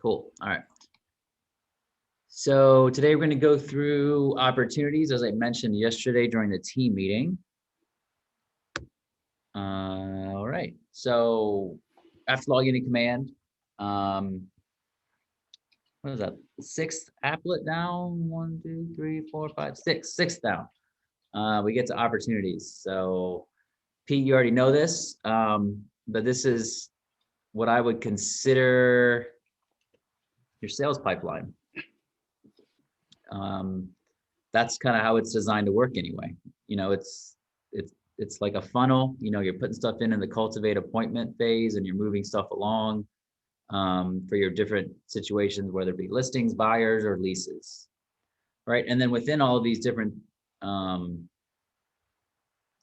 Cool. All right. So today we're going to go through opportunities, as I mentioned yesterday during the team meeting. All right. So after logging in command, what is that? Sixth applet down. 1, 2, 3, 4, 5, 6. Sixth down. We get to opportunities. So Pete, you already know this, but this is what I would consider your sales pipeline. That's kind of how it's designed to work anyway. You know, it's like a funnel. You know, you're putting stuff in the cultivate appointment phase, and you're moving stuff along for your different situations, whether it be listings, buyers, or leases, right? And then within all of these different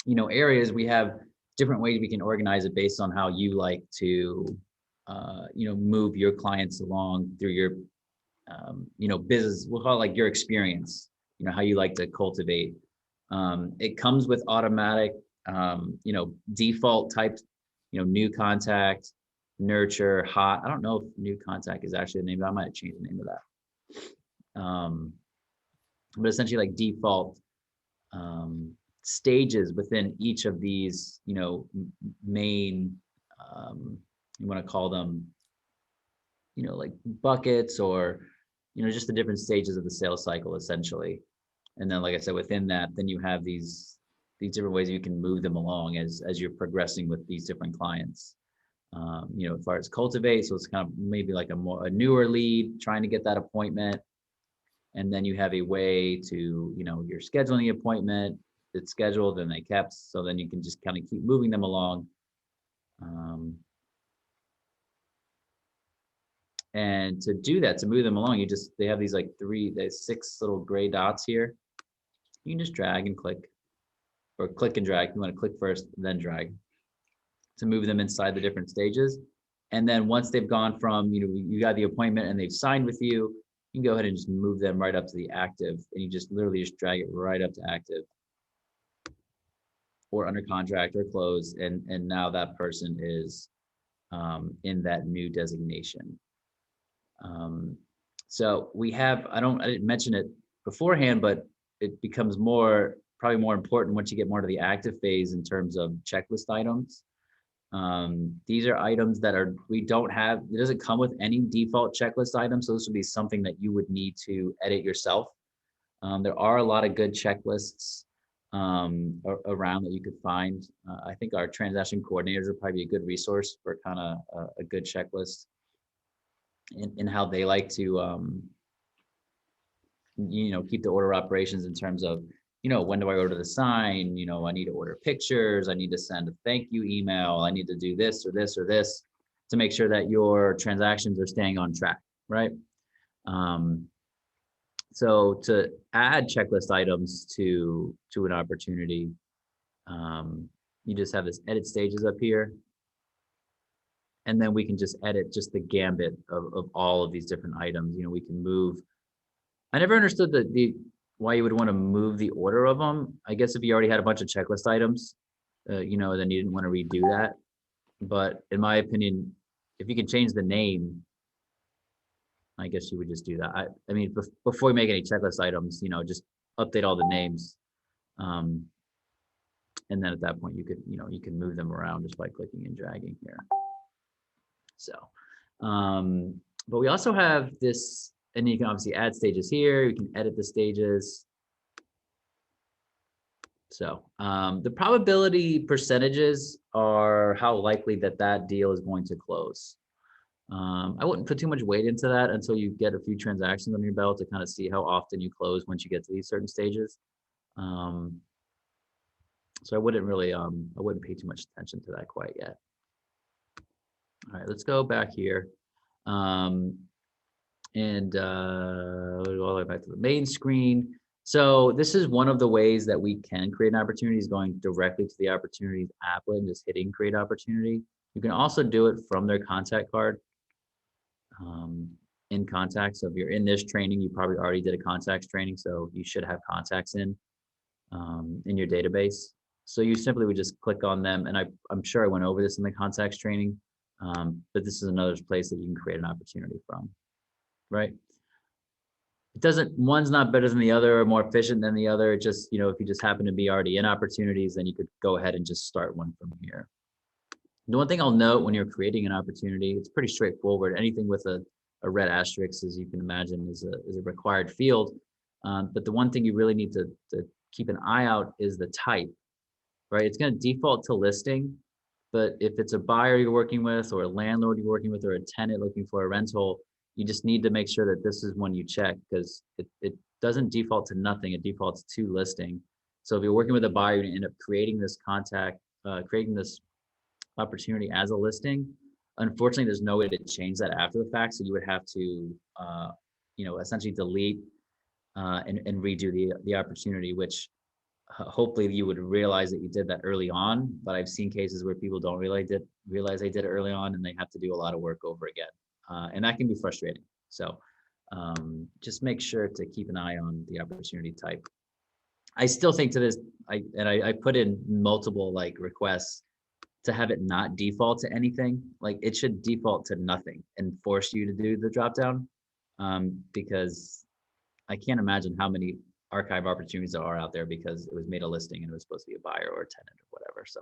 areas, we have different ways we can organize it based on how you like to move your clients along through your business. We'll call it like your experience, how you like to cultivate. It comes with automatic default types, new contact, nurture, hot. I don't know if new contact is actually the name, but I might change the name of that. But essentially like default stages within each of these, main, you want to call them, like buckets, or, just the different stages of the sales cycle essentially. And then, like I said, within that, then you have these different ways you can move them along as you're progressing with these different clients. As far as cultivate, so it's kind of maybe like a newer lead, trying to get that appointment. And then you have a way to, you're scheduling the appointment, it's scheduled and they kept, so then you can just kind of keep moving them along. And to do that, to move them along, they have these like there's 6 little gray dots here. You can just drag and click, or click and drag. You want to click first, then drag to move them inside the different stages. And then once they've gone from, you got the appointment and they've signed with you, you can go ahead and just move them right up to the active, and you just literally just drag it right up to active or under contract or close. And now that person is in that new designation. So we have, I didn't mention it beforehand, but it becomes probably more important once you get more to the active phase in terms of checklist items. These are items that it doesn't come with any default checklist items. So this would be something that you would need to edit yourself. There are a lot of good checklists around that you could find. I think our transaction coordinators would probably be a good resource for kind of a good checklist in how they like to, keep the order operations in terms of, when do I order the sign? I need to order pictures. I need to send a thank you email. I need to do this or this or this to make sure that your transactions are staying on track, right? So to add checklist items to an opportunity, you just have this edit stages up here. And then we can just edit just the gambit of all of these different items. We can move. I never understood why you would want to move the order of them. I guess if you already had a bunch of checklist items, then you didn't want to redo that. But in my opinion, if you can change the name, I guess you would just do that. I mean, before you make any checklist items, just update all the names. And then at that point, you can move them around just by clicking and dragging here. So, but we also have this, and you can obviously add stages here. You can edit the stages. So the probability percentages are how likely that deal is going to close. I wouldn't put too much weight into that until you get a few transactions on your belt to kind of see how often you close once you get to these certain stages. So I wouldn't really, I wouldn't pay too much attention to that quite yet. All right, let's go back here. And we'll go all the way back to the main screen. So this is one of the ways that we can create an opportunity, is going directly to the opportunities applet and just hitting create opportunity. You can also do it from their contact card in contacts. So if you're in this training, you probably already did a contacts training, so you should have contacts in your database. So you simply would just click on them, and I'm sure I went over this in the contacts training, but this is another place that you can create an opportunity from. right? It doesn't, one's not better than the other or more efficient than the other. It just, if you just happen to be already in opportunities, then you could go ahead and just start one from here. The one thing I'll note when you're creating an opportunity, it's pretty straightforward. Anything with a red asterisk, as you can imagine, is a required field. But the one thing you really need to keep an eye out is the type, right? It's going to default to listing, but if it's a buyer you're working with or a landlord you're working with or a tenant looking for a rental, you just need to make sure that this is one you check, because it doesn't default to nothing. It defaults to listing. So if you're working with a buyer, you're going to end up creating this opportunity as a listing. Unfortunately, there's no way to change that after the fact. So you would have to, essentially delete and redo the opportunity, which hopefully you would realize that you did that early on. But I've seen cases where people don't realize they did it early on, and they have to do a lot of work over again, and that can be frustrating. So just make sure to keep an eye on the opportunity type. I still think to this, I put in multiple requests to have it not default to anything. Like, it should default to nothing and force you to do the drop down, because I can't imagine how many archive opportunities there are out there because it was made a listing and it was supposed to be a buyer or a tenant or whatever. So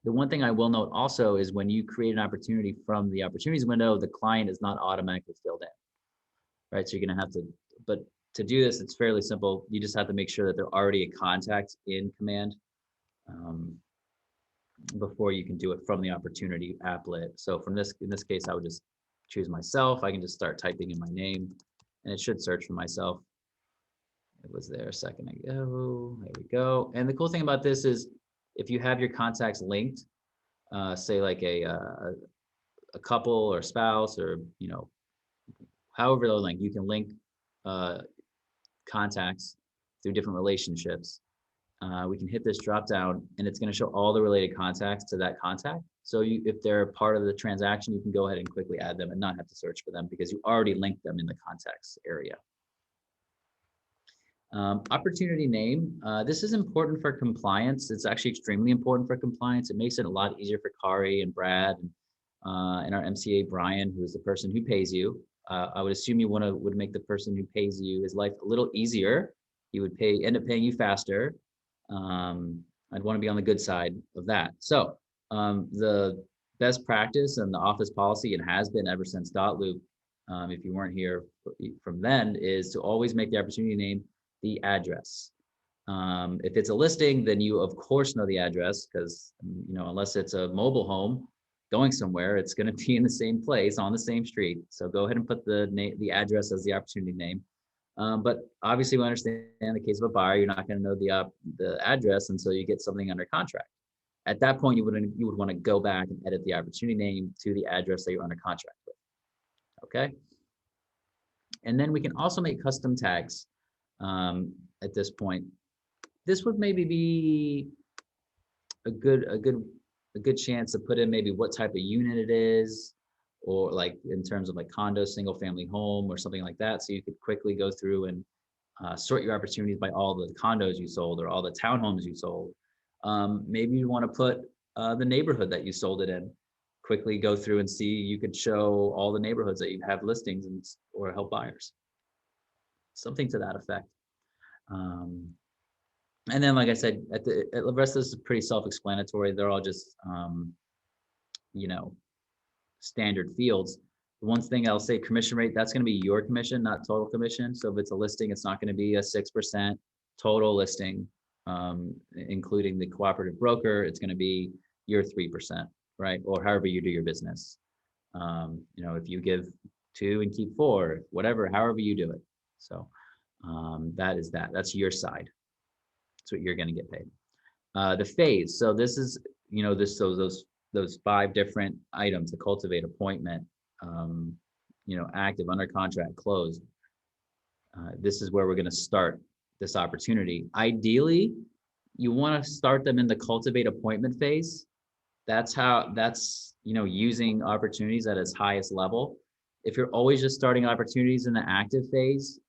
the one thing I will note also is when you create an opportunity from the opportunities window, the client is not automatically filled in, right? So you're going to have to, but to do this, it's fairly simple. You just have to make sure that they're already a contact in Command before you can do it from the opportunity applet. So in this case, I would just choose myself. I can just start typing in my name and it should search for myself. It was there a second ago. There we go. And the cool thing about this is if you have your contacts linked, say like a couple or spouse, or however they're linked, you can link contacts through different relationships. We can hit this drop down and it's going to show all the related contacts to that contact. So if they're part of the transaction, you can go ahead and quickly add them and not have to search for them because you already linked them in the contacts area. Opportunity name. This is important for compliance. It's actually extremely important for compliance. It makes it a lot easier for Kari and Brad and our MCA Brian, who is the person who pays you. I would assume you would make the person who pays you his life a little easier. He would end up paying you faster. I'd want to be on the good side of that. So the best practice and the office policy, it has been ever since dotloop, if you weren't here from then, is to always make the opportunity name the address. If it's a listing, then you of course know the address, because unless it's a mobile home going somewhere, it's going to be in the same place on the same street. So go ahead and put the address as the opportunity name. But obviously, we understand in the case of a buyer, you're not going to know the address until you get something under contract. At that point, you would want to go back and edit the opportunity name to the address that you're under contract with. Okay. And then we can also make custom tags at this point. This would maybe be a good chance to put in maybe what type of unit it is, or like in terms of like condo, single family home, or something like that. So you could quickly go through and sort your opportunities by all the condos you sold or all the townhomes you sold. Maybe you want to put the neighborhood that you sold it in. Quickly go through and see. You could show all the neighborhoods that you have listings or help buyers. Something to that effect. And then, like I said, the rest of this is pretty self-explanatory. They're all just, standard fields. One thing I'll say, commission rate, that's going to be your commission, not total commission. So if it's a listing, it's not going to be a 6% total listing, including the cooperative broker. It's going to be your 3%, right? Or however you do your business. If you give 2 and keep 4, whatever, however you do it. So that's your side. That's what you're going to get paid. The phase. So this is, those 5 different items: the cultivate, appointment, active, under contract, closed. This is where we're going to start this opportunity. Ideally, you want to start them in the cultivate appointment phase. That's using opportunities at its highest level. If you're always just starting opportunities in the active phase,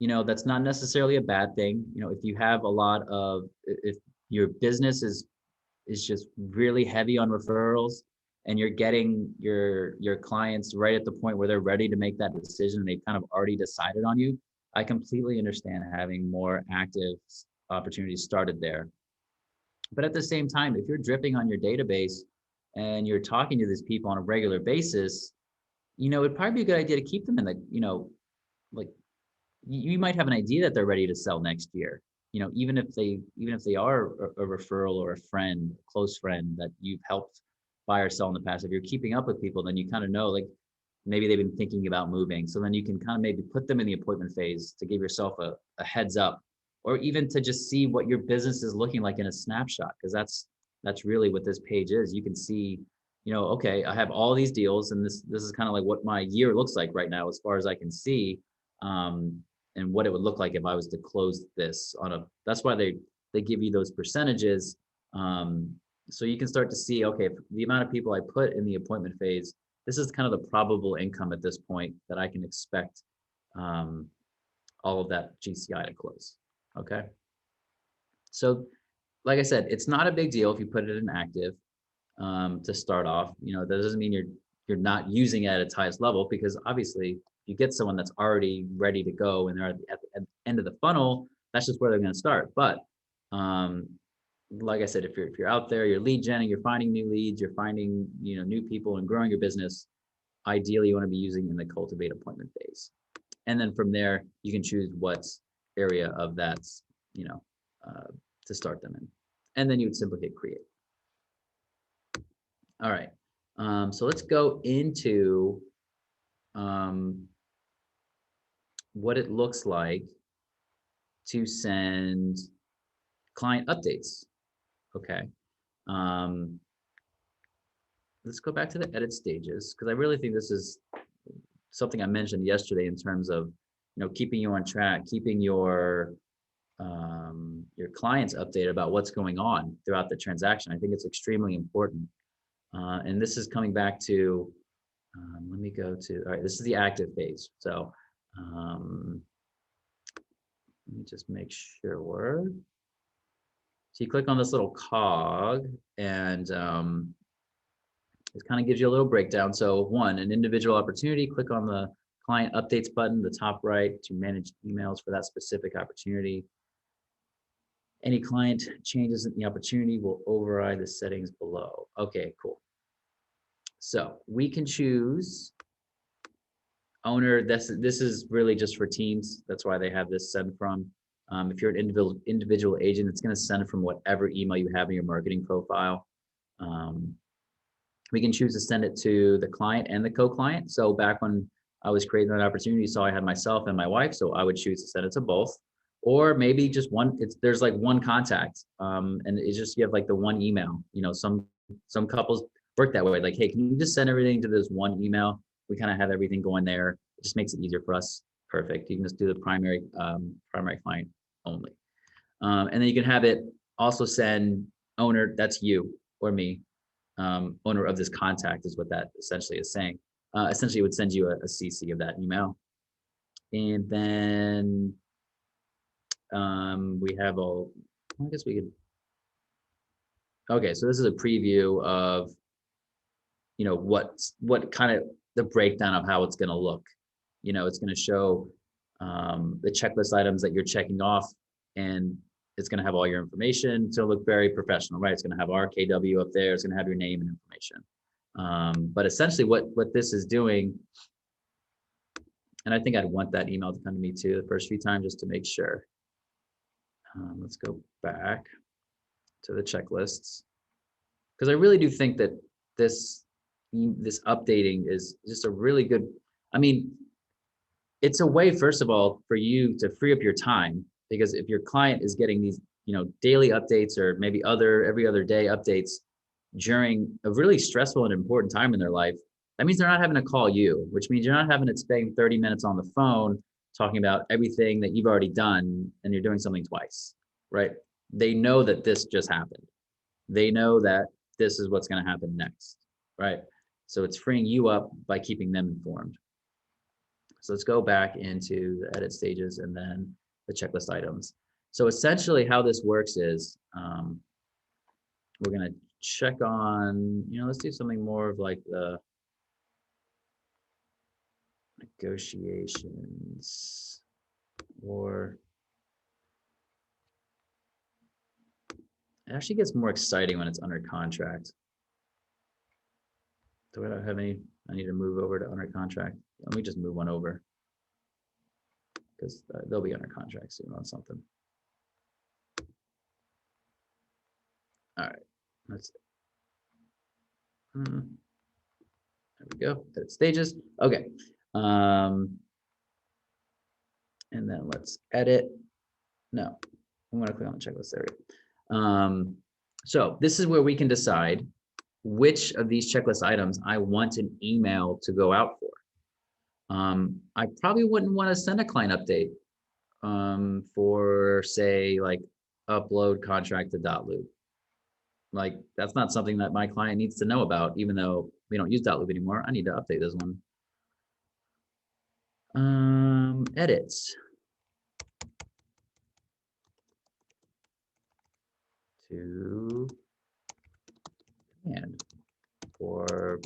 that's not necessarily a bad thing. If you have if your business is just really heavy on referrals, and you're getting your clients right at the point where they're ready to make that decision, they've kind of already decided on you, I completely understand having more active opportunities started there. But at the same time, if you're dripping on your database and you're talking to these people on a regular basis, it'd probably be a good idea to keep them in the, like you might have an idea that they're ready to sell next year. Even if they are a referral or a friend, a close friend that you've helped buy or sell in the past, if you're keeping up with people, then you kind of know, like, maybe they've been thinking about moving. So then you can kind of maybe put them in the appointment phase to give yourself a heads up, or even to just see what your business is looking like in a snapshot. Because that's really what this page is. You can see, okay, I have all these deals, and this is kind of like what my year looks like right now, as far as I can see. And what it would look like if I was to close this that's why they give you those percentages. So you can start to see, okay, the amount of people I put in the appointment phase, this is kind of the probable income at this point that I can expect all of that GCI to close. Okay. So like I said, it's not a big deal if you put it in active to start off. That doesn't mean you're not using it at its highest level, because obviously you get someone that's already ready to go and they're at the end of the funnel, that's just where they're going to start. But like I said, if you're out there, you're lead genning, you're finding new leads, you're finding new people and growing your business, ideally you want to be using in the cultivate appointment phase. And then from there, you can choose what area of that to start them in, and then you would simply hit create. All right. So let's go into what it looks like to send client updates. Okay. Let's go back to the edit stages, because I really think this is something I mentioned yesterday in terms of keeping you on track, keeping your clients updated about what's going on throughout the transaction. I think it's extremely important. And this is coming back to, let me go to, all right, this is the active phase. So let me just make sure. So you click on this little cog, and it kind of gives you a little breakdown. So one, an individual opportunity, click on the client updates button, the top right, to manage emails for that specific opportunity. Any client changes in the opportunity will override the settings below. Okay, cool. So we can choose owner. This is really just for teams. That's why they have this send from. If you're an individual agent, it's going to send from whatever email you have in your marketing profile. We can choose to send it to the client and the co-client. So back when I was creating that opportunity, so I had myself and my wife, so I would choose to send it to both. Or maybe just one. There's like one contact, and it's just you have like the one email. Some couples work that way. Like, hey, can you just send everything to this one email? We kind of have everything going there. It just makes it easier for us. Perfect. You can just do the primary client only, and then you can have it also send owner. That's you or me. Owner of this contact is what that essentially is saying. Essentially, it would send you a CC of that email, and then we have all. I guess we could. Okay, so this is a preview of what kind of the breakdown of how it's going to look. It's going to show the checklist items that you're checking off, and it's going to have all your information to look very professional, right? It's going to have RKW up there. It's going to have your name and information. But essentially what this is doing, and I think I'd want that email to come to me too the first few times just to make sure. Let's go back to the checklists, because I really do think that this updating is just a really good, it's a way, first of all, for you to free up your time, because if your client is getting these, daily updates, or maybe every other day updates during a really stressful and important time in their life, that means they're not having to call you, which means you're not having to spend 30 minutes on the phone talking about everything that you've already done, and you're doing something twice, right? They know that this just happened. They know that this is what's going to happen next, right? So it's freeing you up by keeping them informed. So let's go back into the edit stages and then the checklist items. So essentially how this works is we're going to check on, let's do something more of like the negotiations, or it actually gets more exciting when it's under contract. Do I have any? I need to move over to under contract. Let me just move one over because they'll be under contract soon on something. All right, let's. There we go. Edit stages. Okay. And then let's edit. No, I'm going to click on the checklist. There we go. So this is where we can decide which of these checklist items I want an email to go out for. I probably wouldn't want to send a client update for, say, like upload contract to .loop. Like that's not something that my client needs to know about, even though we don't use .loop anymore. I need to update this one. Edits. To command for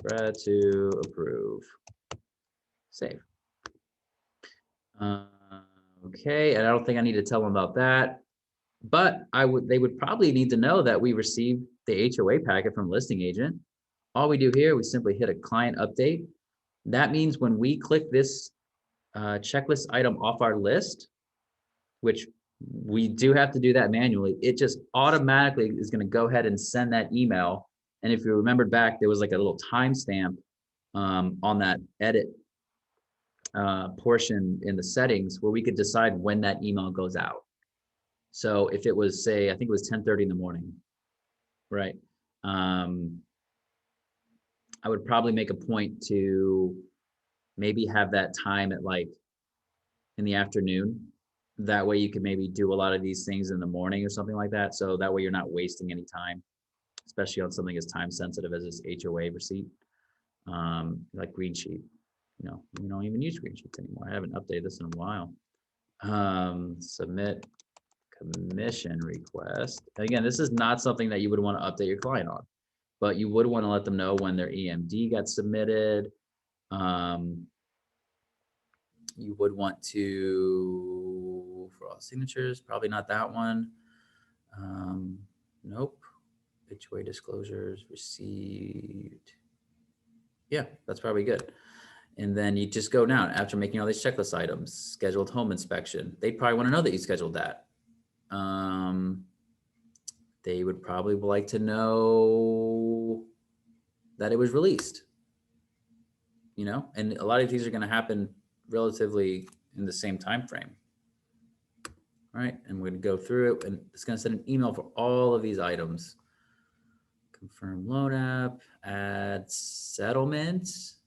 Brad to approve. Save. Okay, and I don't think I need to tell them about that, but they would probably need to know that we received the HOA packet from listing agent. All we do here, we simply hit a client update. That means when we click this checklist item off our list, which we do have to do that manually, it just automatically is going to go ahead and send that email. And if you remembered back, there was like a little timestamp on that edit portion in the settings where we could decide when that email goes out. So if it was, say, I think it was 10:30 in the morning, right? I would probably make a point to maybe have that time at like in the afternoon. That way you can maybe do a lot of these things in the morning or something like that. So that way you're not wasting any time, especially on something as time sensitive as this HOA receipt, like green sheet. We don't even use green sheets anymore. I haven't updated this in a while. Submit commission request. Again, this is not something that you would want to update your client on, but you would want to let them know when their EMD got submitted. You would want to, for all signatures, probably not that one. Nope. HOA disclosures received. Yeah, that's probably good. And then you just go down after making all these checklist items, scheduled home inspection. They probably want to know that you scheduled that. They would probably like to know that it was released, and a lot of these are going to happen relatively in the same time frame. All right, and we're going to go through it, and it's going to send an email for all of these items. Confirm loan app, add settlements,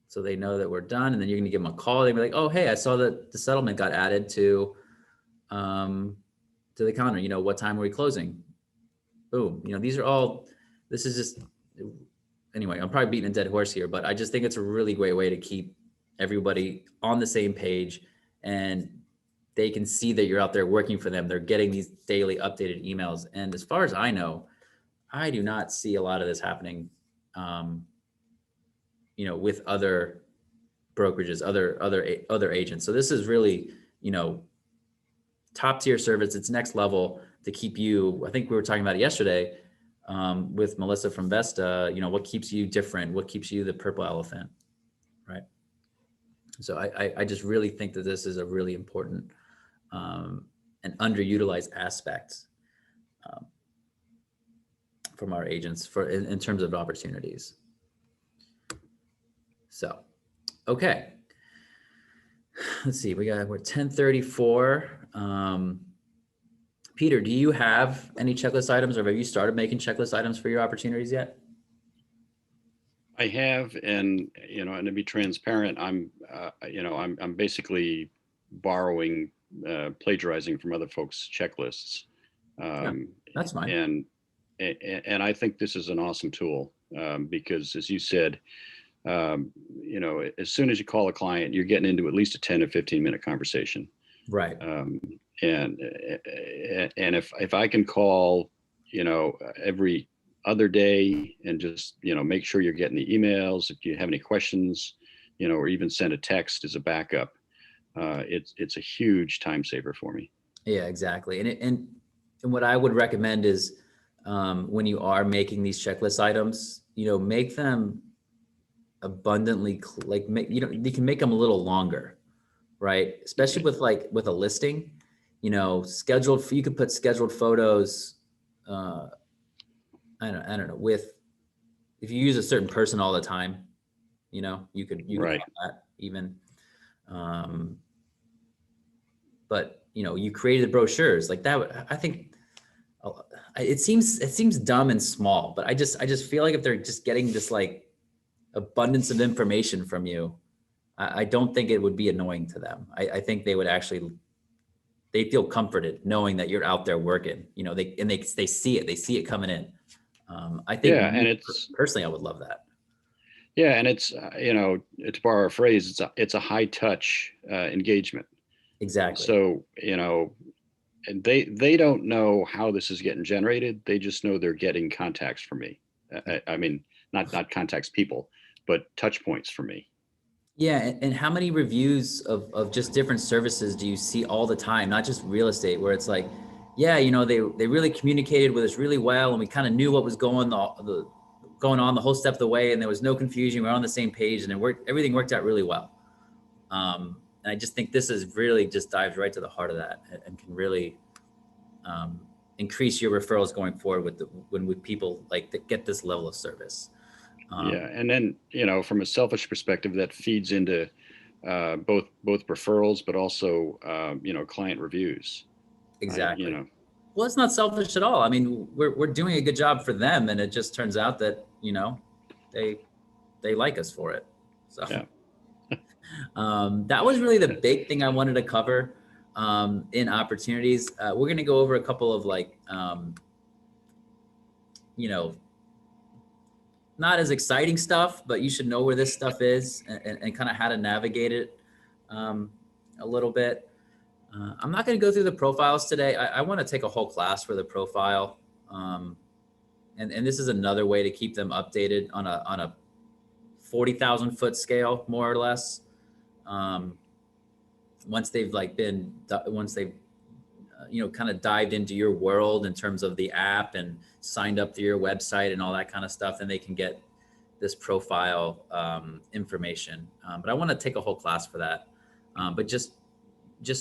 so they know that we're done. And then you're going to give them a call. They'll be like, "Oh, hey, I saw that the settlement got added to the calendar. What time are we closing?" Boom. These are all. This is just. Anyway, I'm probably beating a dead horse here, but I just think it's a really great way to keep everybody on the same page, and they can see that you're out there working for them. They're getting these daily updated emails. And as far as I know, I do not see a lot of this happening, with other brokerages, other agents. So this is really, top tier service. It's next level to keep you. I think we were talking about it yesterday with Melissa from Vesta. What keeps you different? What keeps you the purple elephant, right? So I just really think that this is a really important and underutilized aspect from our agents in terms of opportunities. So, okay. Let's see, we're 10:34. Peter, do you have any checklist items, or have you started making checklist items for your opportunities yet? I have, and and to be transparent, I'm basically borrowing, plagiarizing from other folks' checklists. That's fine. And I think this is an awesome tool because, as you said, as soon as you call a client, you're getting into at least a 10 or 15-minute conversation. Right. And if I can call, every other day and just, make sure you're getting the emails. If you have any questions, or even send a text as a backup. It's a huge time saver for me. Yeah, exactly. And what I would recommend is when you are making these checklist items, make them abundantly you can make them a little longer, right? Especially Right. with with a listing, scheduled. You could put scheduled photos. Uh, I don't know. With if you use a certain person all the time, you could Right. have that even. Um, but you created the brochures like that. I think it seems dumb and small, but I just feel like if they're just getting this like abundance of information from you, I don't think it would be annoying to them. I think they would actually they feel comforted knowing that you're out there working. They see it. They see it coming in. I think Yeah. And personally, I would love that. it's, to borrow a phrase, it's a high touch engagement. Exactly. So, and they don't know how this is getting generated. They just know they're getting contacts from me. I mean, not contacts people, but touch points for me. Yeah, and how many reviews of just different services do you see all the time? Not just real estate, where it's like, yeah, they really communicated with us really well, and we kind of knew what was going on the whole step of the way, and there was no confusion. We were on the same page, and everything worked out really well. And I just think this is really just dives right to the heart of that, and can really um, increase your referrals going forward with people like that get this level of service. Yeah, Um, and then, from a selfish perspective, that feeds into both referrals, but also client reviews. I you exactly. know Well, it's not selfish at all. I mean, we're doing a good job for them, and it just turns out that they they like us for it. So yeah. that was really the big thing I wanted to cover in opportunities. We're going to go over a couple of you know, not as exciting stuff, but you should know where this stuff is and kind of how to navigate it um, a little bit. I'm not going to go through the profiles today. I want to take a whole class for the profile. Um, and this is another way to keep them updated on a 40,000 foot scale, more or less. Um, once they've kind of dived into your world in terms of the app and signed up to your website and all that kind of stuff, then they can get this profile information. But I want to take a whole class for that. But just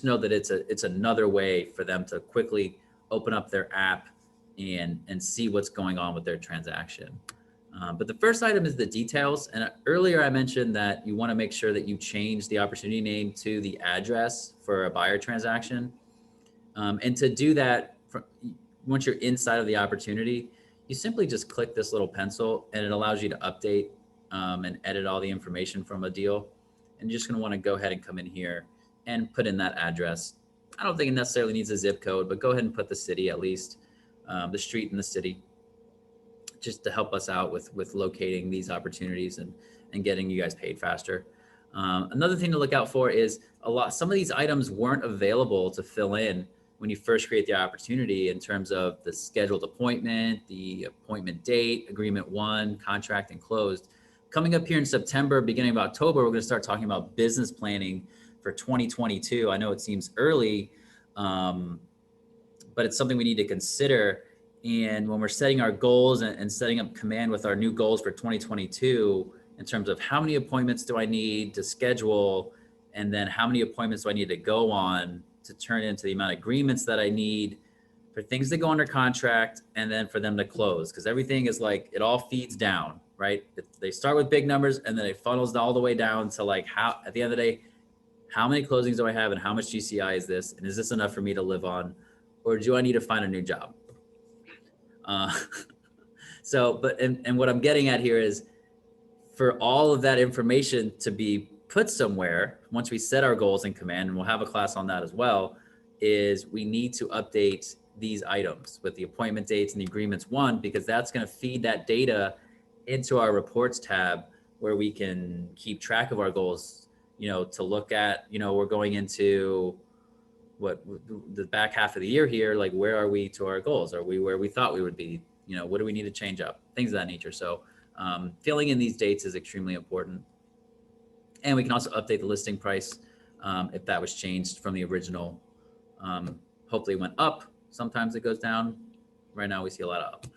know that it's another way for them to quickly open up their app and see what's going on with their transaction. But the first item is the details. And earlier I mentioned that you want to make sure that you change the opportunity name to the address for a buyer transaction. And to do that, once you're inside of the opportunity, you simply just click this little pencil and it allows you to update and edit all the information from a deal. And you're just going to want to go ahead and come in here and put in that address. I don't think it necessarily needs a zip code, but go ahead and put the city at least, the street in the city, just to help us out with locating these opportunities and getting you guys paid faster. Another thing to look out for is some of these items weren't available to fill in when you first create the opportunity in terms of the scheduled appointment, the appointment date, agreement one, contract, and closed. Coming up here in September, beginning of October, we're going to start talking about business planning for 2022. I know it seems early, but it's something we need to consider. And when we're setting our goals and setting up command with our new goals for 2022, in terms of how many appointments do I need to schedule, and then how many appointments do I need to go on to turn into the amount of agreements that I need for things to go under contract and then for them to close. Because everything is like, it all feeds down, right? They start with big numbers and then it funnels all the way down to like how, at the end of the day, how many closings do I have and how much GCI is this? And is this enough for me to live on? Or do I need to find a new job? Uh, and what I'm getting at here is for all of that information to be put somewhere, once we set our goals in command, and we'll have a class on that as well, is we need to update these items with the appointment dates and the agreements one, because that's going to feed that data into our reports tab where we can keep track of our goals, to look at, we're going into what the back half of the year here, like where are we to our goals? Are we where we thought we would be? what do we need to change up? Things of that nature. So filling in these dates is extremely important. And we can also update the listing price if that was changed from the original. Hopefully it went up. Sometimes it goes down. Right now we see a lot of up.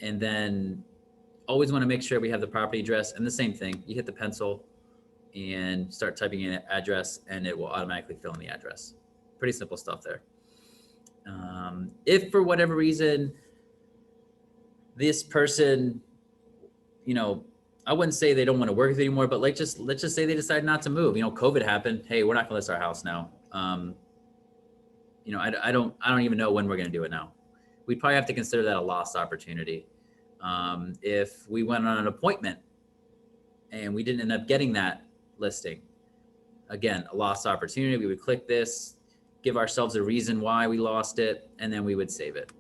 And then always want to make sure we have the property address, and the same thing, you hit the pencil and start typing in address and it will automatically fill in the address. Pretty simple stuff there. If for whatever reason this person, I wouldn't say they don't want to work with you anymore, but let's just say they decide not to move. COVID happened. Hey, we're not gonna list our house now. I don't even know when we're gonna do it now. We'd probably have to consider that a lost opportunity. If we went on an appointment and we didn't end up getting that listing, again, a lost opportunity. We would click this, give ourselves a reason why we lost it, and then we would save it,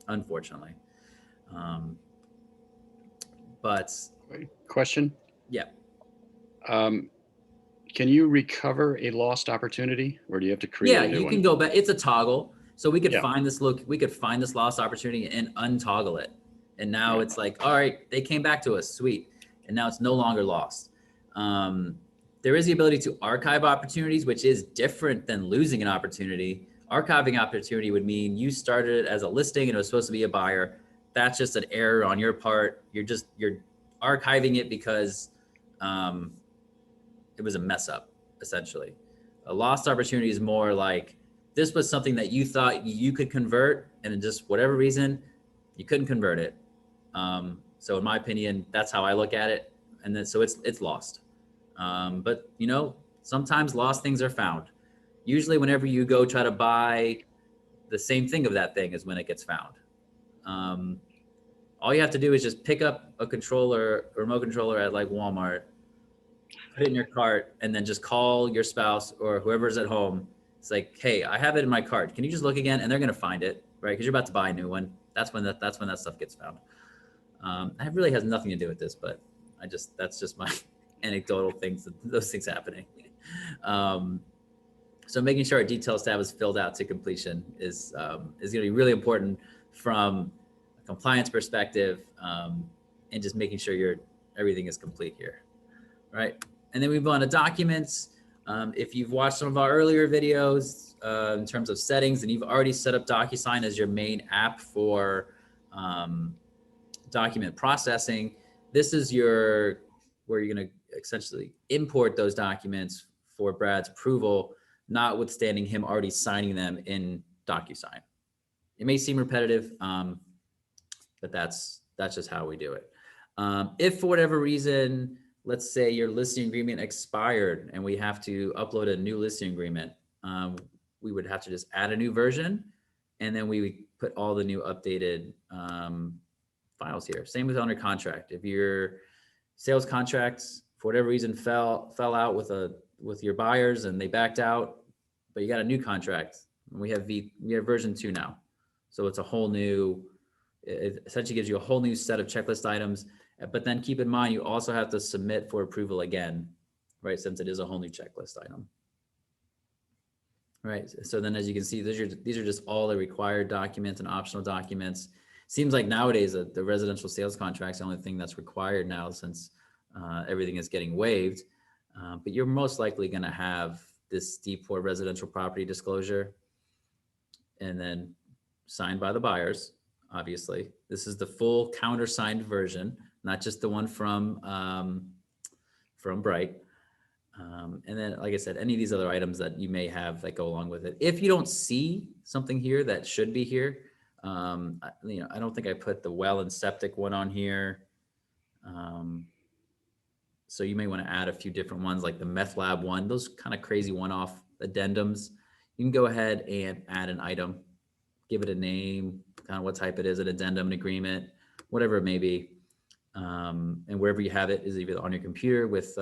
unfortunately. But Question. Yeah. Can you recover a lost opportunity, or do you have to create a new one? Yeah, you can go back. It's a toggle. So we could Yeah. find this lost opportunity and untoggle it. And now it's like, all right, they came back to us, sweet. And now it's no longer lost. There is the ability to archive opportunities, which is different than losing an opportunity. Archiving opportunity would mean you started it as a listing and it was supposed to be a buyer. That's just an error on your part. You're archiving it because it was a mess up, essentially. A lost opportunity is more like this was something that you thought you could convert, and just whatever reason, you couldn't convert it. So in my opinion, that's how I look at it. And then so it's lost. But sometimes lost things are found. Usually whenever you go try to buy the same thing of that thing is when it gets found. All you have to do is just pick up a remote controller at like Walmart, put it in your cart, and then just call your spouse or whoever's at home. It's like, hey, I have it in my cart. Can you just look again? And they're going to find it, right? Because you're about to buy a new one. That's when that stuff gets found. It really has nothing to do with this, but that's just my anecdotal things, those things happening. So making sure our details tab is filled out to completion is going to be really important from a compliance perspective, and just making sure everything is complete here, right? And then we move on to documents. If you've watched some of our earlier videos in terms of settings, and you've already set up Docusign as your main app for document processing, this is where you're going to essentially import those documents for Brad's approval, notwithstanding him already signing them in Docusign. It may seem repetitive, but that's just how we do it. If for whatever reason, let's say your listing agreement expired and we have to upload a new listing agreement, we would have to just add a new version, and then we would put all the new updated files here. Same with under contract. If your sales contracts for whatever reason fell out with your buyers and they backed out, but you got a new contract, we have version 2 now. So it's a whole new, it essentially gives you a whole new set of checklist items. But then keep in mind, you also have to submit for approval again, right? Since it is a whole new checklist item. Right. So then as you can see, these are just all the required documents and optional documents. Seems like nowadays the residential sales contract is the only thing that's required now, since everything is getting waived. But you're most likely going to have this D4 residential property disclosure, and then signed by the buyers. Obviously, this is the full countersigned version, not just the one from Bright. And then, like I said, any of these other items that you may have that go along with it. If you don't see something here that should be here, I don't think I put the well and septic one on here. So you may want to add a few different ones, like the meth lab one, those kind of crazy one-off addendums. You can go ahead and add an item, give it a name, kind of what type it is, an addendum, an agreement, whatever it may be. And wherever you have it is either on your computer with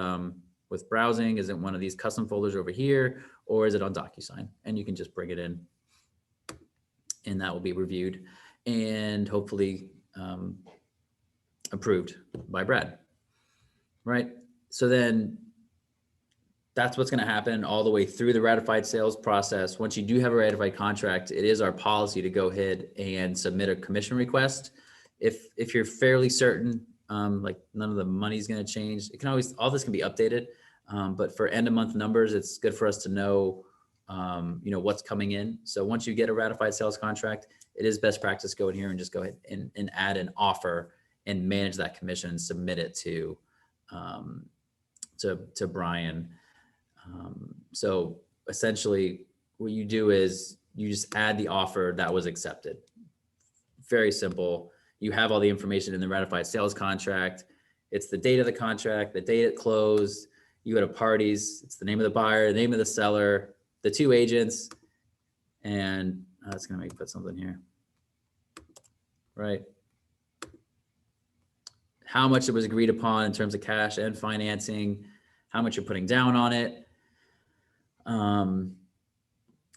browsing, is it one of these custom folders over here, or is it on Docusign? And you can just bring it in, and that will be reviewed and hopefully approved by Brad. Right. So then that's what's going to happen all the way through the ratified sales process. Once you do have a ratified contract, it is our policy to go ahead and submit a commission request. If you're fairly certain, like none of the money's going to change, it can always, all this can be updated. But for end of month numbers, it's good for us to know, what's coming in. So once you get a ratified sales contract, it is best practice go in here and just go ahead and add an offer and manage that commission and submit it to Brian. So essentially what you do is you just add the offer that was accepted. Very simple. You have all the information in the ratified sales contract. It's the date of the contract, the date it closed, you go to parties, it's the name of the buyer, the name of the seller, the two agents, and it's gonna make me put something here. Right. How much it was agreed upon in terms of cash and financing, how much you're putting down on it.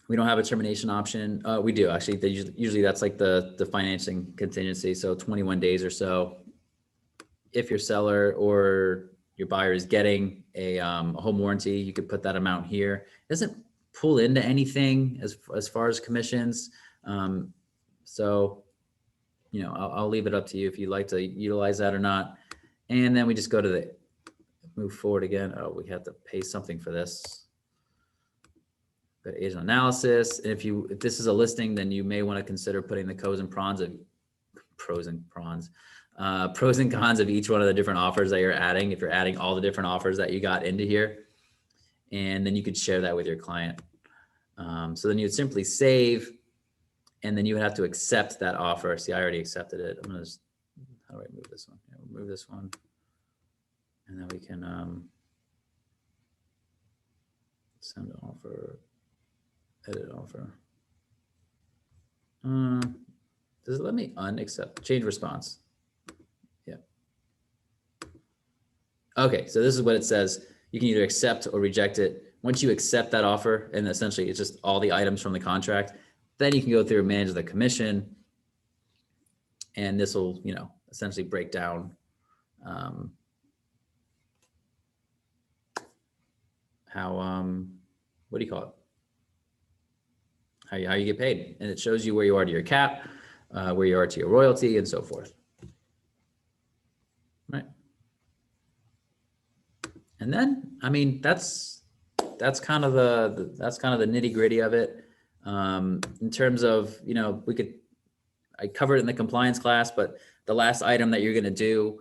We don't have a termination option. We do actually. Usually that's like the financing contingency. So 21 days or so. If your seller or your buyer is getting a home warranty, you could put that amount here. It doesn't pull into anything as far as commissions. So, I'll leave it up to you if you'd like to utilize that or not. And then we just go to move forward again. Oh, we have to pay something for this. Go to agent analysis. And if this is a listing, then you may want to consider putting the pros and cons of each one of the different offers that you're adding. If you're adding all the different offers that you got into here, and then you could share that with your client. So then you'd simply save, and then you would have to accept that offer. See, I already accepted it. I'm gonna just, how do I move this one? Yeah, we'll move this one, and then we can send an offer, edit offer. Does it let me unaccept, change response? Yeah. Okay, so this is what it says. You can either accept or reject it. Once you accept that offer, and essentially it's just all the items from the contract, then you can go through and manage the commission. And this will, essentially break down how, what do you call it? How you get paid. And it shows you where you are to your cap, where you are to your royalty, and so forth. Right. And then, that's kind of the nitty gritty of it. In terms of, I covered it in the compliance class, but the last item that you're going to do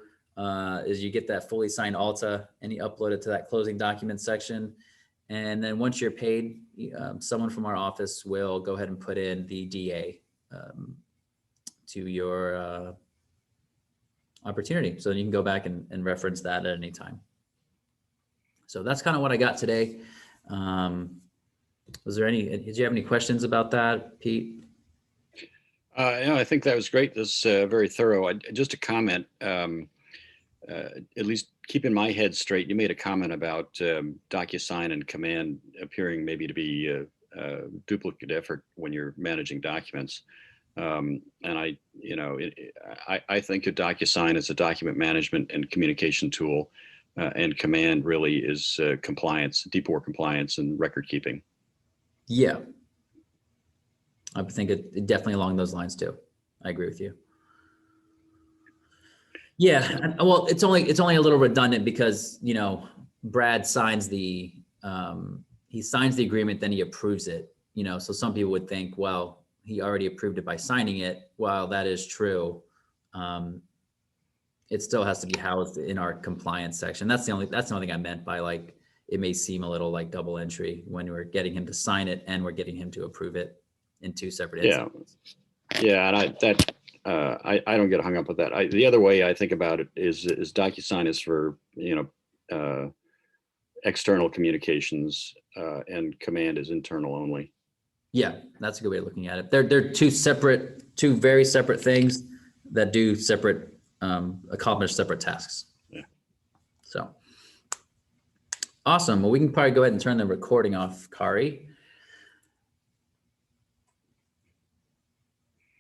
is you get that fully signed ALTA and you upload it to that closing document section. And then once you're paid, someone from our office will go ahead and put in the DA to your opportunity. So then you can go back and reference that at any time. So that's kind of what I got today. Did you have any questions about that, Pete? I think that was great. This very thorough. Just a comment, at least keeping my head straight. You made a comment about Docusign and Command appearing maybe to be a duplicate effort when you're managing documents. And I think of Docusign as a document management and communication tool, and Command really is compliance, D4 compliance and record keeping. Yeah. I think it definitely along those lines too. I agree with you. Yeah, well, it's only a little redundant because Brad signs he signs the agreement, then he approves it. So some people would think, well, he already approved it by signing it. While that is true, it still has to be housed in our compliance section. That's the only thing I meant by like it may seem a little like double entry when we're getting him to sign it and we're getting him to approve it in two separate instances. Yeah, and I don't get hung up with that. The other way I think about it is Docusign is for external communications, and Command is internal only. Yeah, that's a good way of looking at it. They're two very separate things that do accomplish separate tasks. Yeah. So awesome. Well, we can probably go ahead and turn the recording off, Kari.